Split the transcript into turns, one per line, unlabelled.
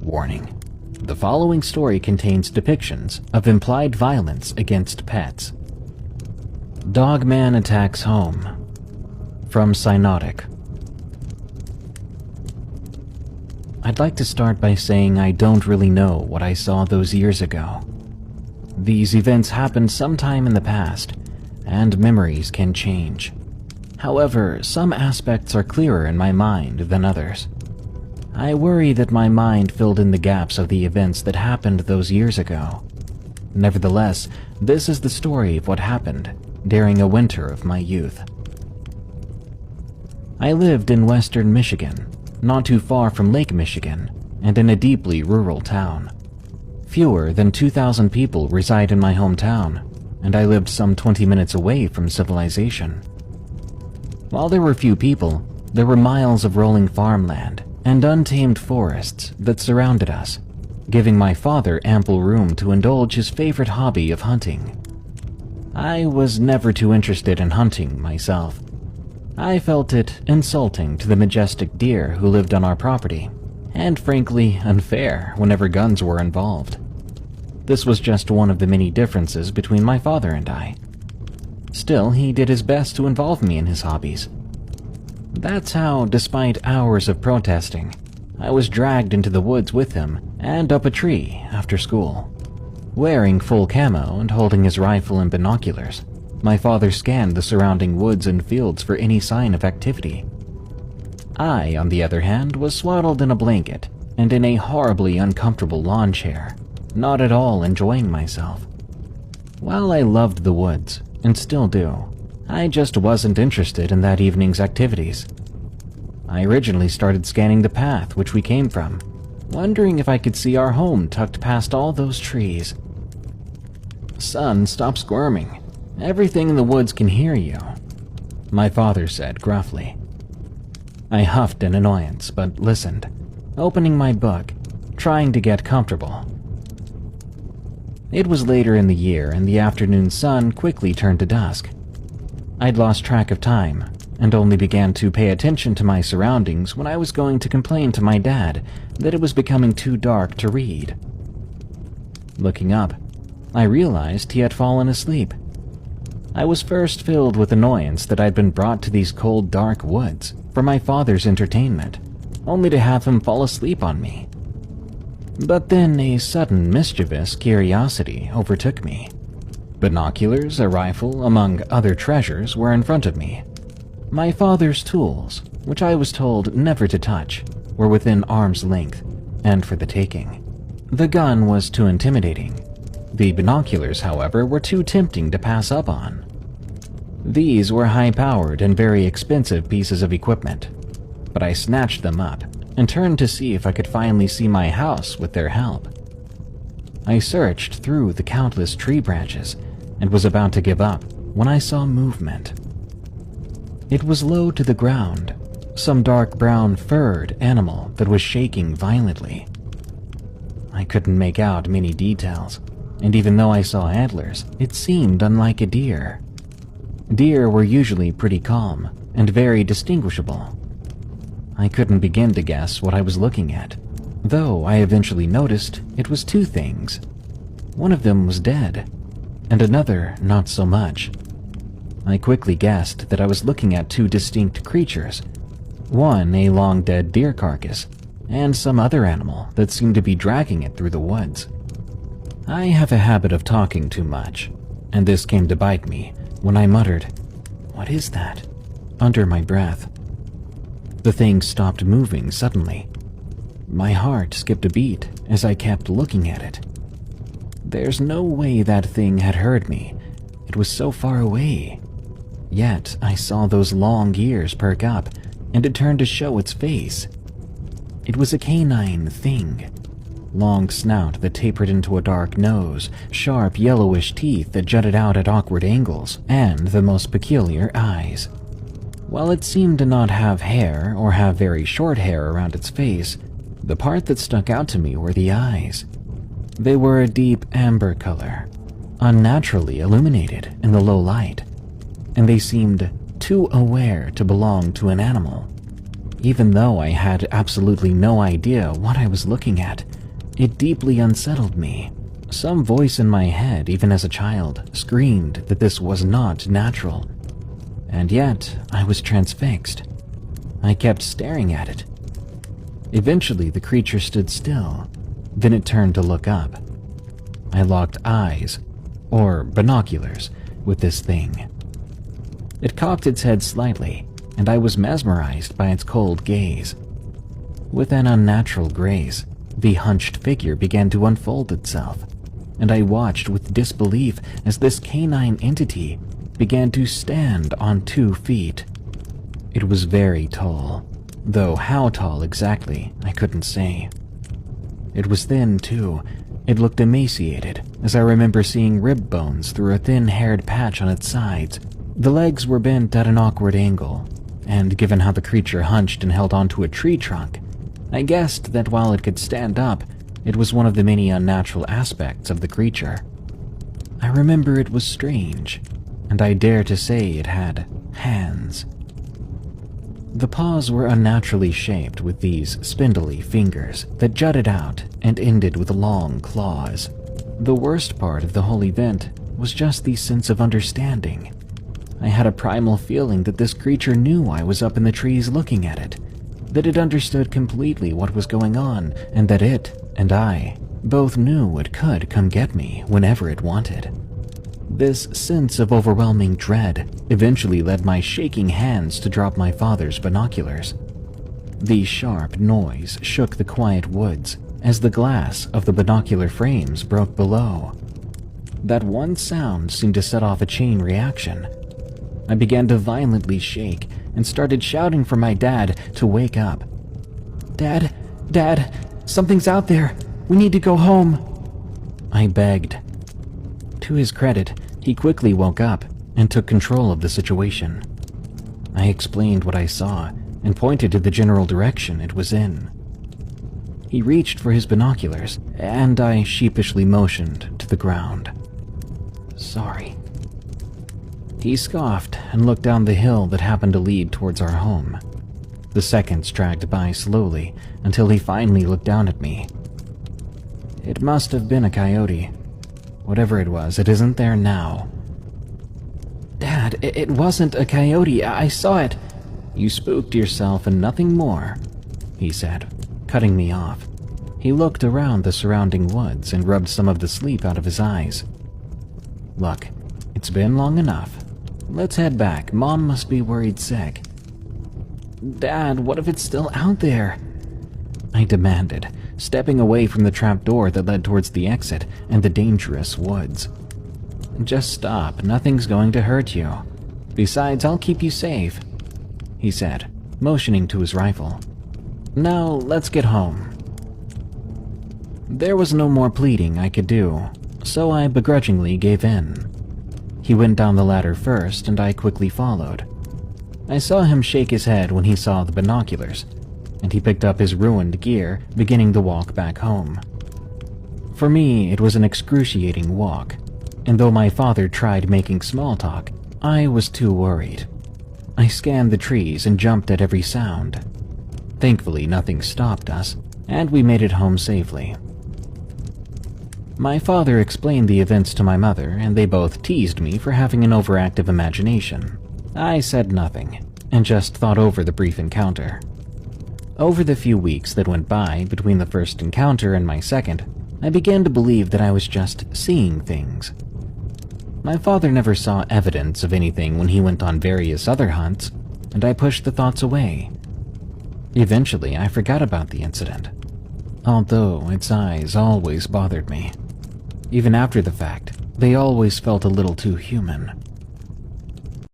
Warning: the following story contains depictions of implied violence against pets. Dogman attacks home. From Cynotic. I'd like to start by saying I don't really know what I saw those years ago. These events happened sometime in the past, and memories can change. However, some aspects are clearer in my mind than others. I worry that my mind filled in the gaps of the events that happened those years ago. Nevertheless, this is the story of what happened during a winter of my youth. I lived in western Michigan, not too far from Lake Michigan, and in a deeply rural town. Fewer than 2,000 people reside in my hometown, and I lived some 20 minutes away from civilization. While there were few people, there were miles of rolling farmland and untamed forests that surrounded us, giving my father ample room to indulge his favorite hobby of hunting. I was never too interested in hunting myself. I felt it insulting to the majestic deer who lived on our property, and frankly unfair whenever guns were involved. This was just one of the many differences between my father and I. Still, he did his best to involve me in his hobbies. That's how, despite hours of protesting, I was dragged into the woods with him and up a tree after school. Wearing full camo and holding his rifle and binoculars, my father scanned the surrounding woods and fields for any sign of activity. I, on the other hand, was swaddled in a blanket and in a horribly uncomfortable lawn chair, not at all enjoying myself. While I loved the woods, and still do, I just wasn't interested in that evening's activities. I originally started scanning the path which we came from, wondering if I could see our home tucked past all those trees. "Son, stop squirming. Everything in the woods can hear you," my father said gruffly. I huffed in annoyance, but listened, opening my book, trying to get comfortable. It was later in the year, and the afternoon sun quickly turned to dusk. I'd lost track of time, and only began to pay attention to my surroundings when I was going to complain to my dad that it was becoming too dark to read. Looking up, I realized he had fallen asleep. I was first filled with annoyance that I'd been brought to these cold, dark woods for my father's entertainment, only to have him fall asleep on me. But then a sudden mischievous curiosity overtook me. Binoculars, a rifle, among other treasures, were in front of me. My father's tools, which I was told never to touch, were within arm's length, and for the taking. The gun was too intimidating. The binoculars, however, were too tempting to pass up on. These were high-powered and very expensive pieces of equipment, but I snatched them up and turned to see if I could finally see my house with their help. I searched through the countless tree branches and was about to give up when I saw movement. It was low to the ground, some dark brown furred animal that was shaking violently. I couldn't make out many details, and even though I saw antlers, it seemed unlike a deer. Deer were usually pretty calm and very distinguishable. I couldn't begin to guess what I was looking at, though I eventually noticed it was two things. One of them was dead, and another not so much. I quickly guessed that I was looking at two distinct creatures, one a long-dead deer carcass, and some other animal that seemed to be dragging it through the woods. I have a habit of talking too much, and this came to bite me when I muttered, "What is that?" under my breath. The thing stopped moving suddenly. My heart skipped a beat as I kept looking at it. There's no way that thing had heard me. It was so far away. Yet I saw those long ears perk up, and it turned to show its face. It was a canine thing. Long snout that tapered into a dark nose, sharp yellowish teeth that jutted out at awkward angles, and the most peculiar eyes. While it seemed to not have hair or have very short hair around its face, the part that stuck out to me were the eyes. They were a deep amber color, unnaturally illuminated in the low light, and they seemed too aware to belong to an animal. Even though I had absolutely no idea what I was looking at, it deeply unsettled me. Some voice in my head, even as a child, screamed that this was not natural. And yet, I was transfixed. I kept staring at it. Eventually, the creature stood still. Then it turned to look up. I locked eyes, or binoculars, with this thing. It cocked its head slightly, and I was mesmerized by its cold gaze. With an unnatural grace, the hunched figure began to unfold itself, and I watched with disbelief as this canine entity began to stand on 2 feet. It was very tall, though how tall exactly I couldn't say. It was thin too. It looked emaciated, as I remember seeing rib bones through a thin-haired patch on its sides. The legs were bent at an awkward angle, and given how the creature hunched and held onto a tree trunk, I guessed that while it could stand up, it was one of the many unnatural aspects of the creature. I remember it was strange, and I dare to say it had hands. The paws were unnaturally shaped with these spindly fingers that jutted out and ended with long claws. The worst part of the whole event was just the sense of understanding. I had a primal feeling that this creature knew I was up in the trees looking at it, that it understood completely what was going on, and that it and I both knew it could come get me whenever it wanted. This sense of overwhelming dread eventually led my shaking hands to drop my father's binoculars. The sharp noise shook the quiet woods as the glass of the binocular frames broke below. That one sound seemed to set off a chain reaction. I began to violently shake and started shouting for my dad to wake up. "Dad, Dad, something's out there. We need to go home," I begged. To his credit, he quickly woke up and took control of the situation. I explained what I saw and pointed to the general direction it was in. He reached for his binoculars, and I sheepishly motioned to the ground. "Sorry." He scoffed and looked down the hill that happened to lead towards our home. The seconds dragged by slowly until he finally looked down at me. "It must have been a coyote. Whatever it was, it isn't there now." "Dad, it wasn't a coyote. I saw it." "You spooked yourself and nothing more," he said, cutting me off. He looked around the surrounding woods and rubbed some of the sleep out of his eyes. "Look, it's been long enough. Let's head back. Mom must be worried sick." "Dad, what if it's still out there?" I demanded, stepping away from the trapdoor that led towards the exit and the dangerous woods. "Just stop. Nothing's going to hurt you. Besides, I'll keep you safe," he said, motioning to his rifle. "Now, let's get home." There was no more pleading I could do, so I begrudgingly gave in. He went down the ladder first, and I quickly followed. I saw him shake his head when he saw the binoculars, and he picked up his ruined gear, beginning the walk back home. For me, it was an excruciating walk, and though my father tried making small talk, I was too worried. I scanned the trees and jumped at every sound. Thankfully, nothing stopped us, and we made it home safely. My father explained the events to my mother, and they both teased me for having an overactive imagination. I said nothing, and just thought over the brief encounter. Over the few weeks that went by between the first encounter and my second, I began to believe that I was just seeing things. My father never saw evidence of anything when he went on various other hunts, and I pushed the thoughts away. Eventually, I forgot about the incident, although its eyes always bothered me. Even after the fact, they always felt a little too human.